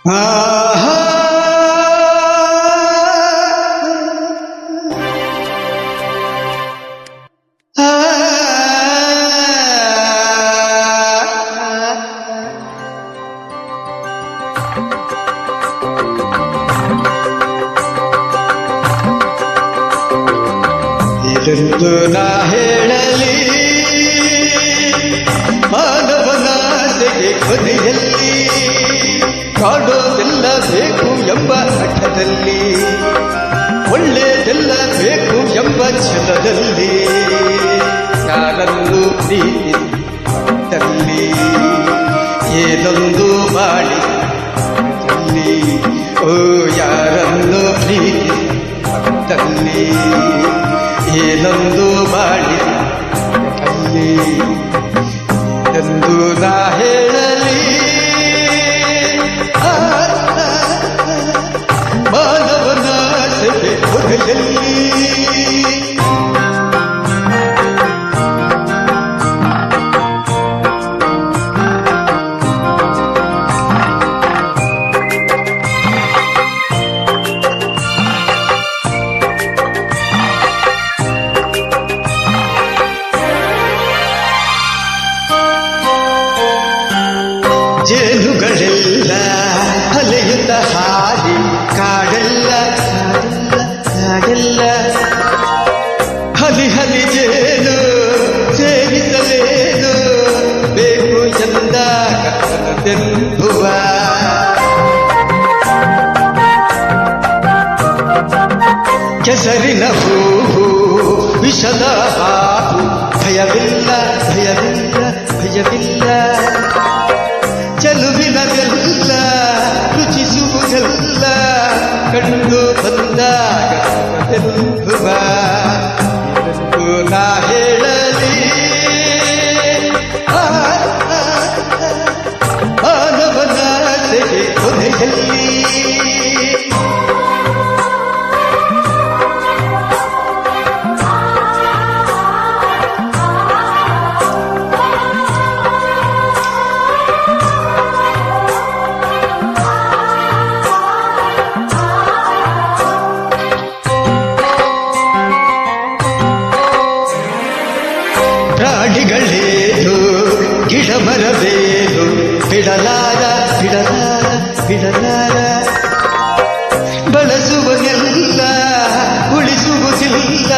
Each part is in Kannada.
ಆಹಾ ಇದೊಂದು ನಾ ಹೇಳಲಿ ಮಾನವನಾಸೆಗೆ ಕೊನೆಯಲ್ಲಿ ಕಾಡೋದೆಲ್ಲ ಬೇಕು ಎಂಬ ಹಠದಲ್ಲಿ ಒಳ್ಳೆಯದೆಲ್ಲ ಬೇಕು ಎಂಬ ಛಲದಲ್ಲಿ ಯಾರನ್ನು ಪ್ರೀತಿಸಲಿ ಏನೊಂದು ಮಾಡಿ ಓ ಯಾರನ್ನು ಪ್ರೀತಿಸಲಿ ಏನೊಂದು ಮಾಡಿ ಎಂದು ನಾ ಹೇಳಲಿ ಮಾನವನ ಸೆಗೆ ಹೊಡೆಯಲಿ ಜೇನುಗಳೆಲ್ಲ ಅಲೆಯುತ್ತ ಹಾಡಿ ಕಾಡೆಲ್ಲ ಕಾಡೆಲ್ಲ ಹಲಿ ಹಲಿ ಜೇನು ಸೇವಿಸಲೇನು ಬೇಕು ಎಂದೆಂಬುವ ಕೆಸರಿನ ಹೂವು ವಿಷದ ಹಾವು ಭಯವಿಲ್ಲ ಭಯವಿಲ್ಲ ಭಯವಿಲ್ಲ ಚೆಲುವಿನದೆಲ್ಲ ರುಚಿಸುವುದೆಲ್ಲ ಕಂಡು ಬಂದಾಗ ನಾ ಹೇಳಲಿ ಮಾನವನ ಸೆಗೆ ಕೊನೆಯಲ್ಲಿ ಪ್ರಾಣಿಗಳೇನು ಗಿಡ ಮರವೇನು ಬಿಡಲಾರ ಬಿಡಲಾರ ಬಿಡಲಾರ ಬಳಸುವುದೆಲ್ಲ ಉಳಿಸುವುದಿಲ್ಲ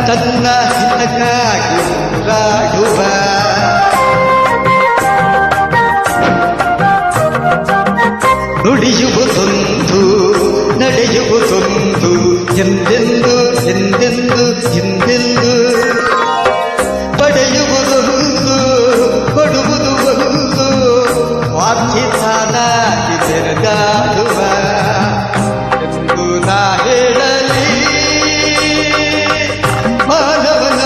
ತನ್ನ ಹಿತಕ್ಕಾಗಿ ಹೋರಾಡುವ ನುಡಿಯುವುದೊಂದು ನಡೆಯುವುದೊಂದು ಎಂದೆಂದು ಎಂದೆಂದು ಎಂದೆಂದು ಪಡೆಯುವುದೊಂದು ಕೊಡುವುದು ಒಂದು ವಾಚಿತಾನಾಗಿ ಬೆರೆದಾಡುವ ಎಂದು ನಾ ಹೇಳಲಿ ಮಾನವನ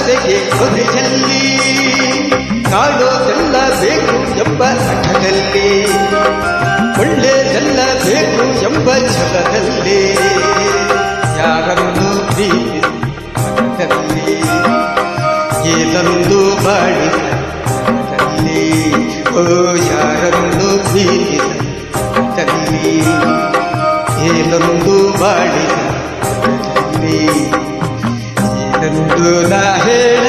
ಸೆಗೆ ಕೊನೆಯಲ್ಲಿ ಕಾಡೋದೆಲ್ಲ ಬೇಕು ಎಂಬ ಹಠದಲ್ಲಿ ಒಳ್ಳೆಯದೆಲ್ಲ ಬೇಕು ಎಂಬ ಛಲದಲ್ಲಿ ಯಾರನ್ನು ಪ್ರೀತಿಸಲಿ ಏನೊಂದು ಮಾಡಿ ಓ ಯಾರನ್ನು ಪ್ರೀತಿಸಲಿ ಏನೊಂದು ಮಾಡಿ ಏನೊಂದು ನಾ ಹೇಳ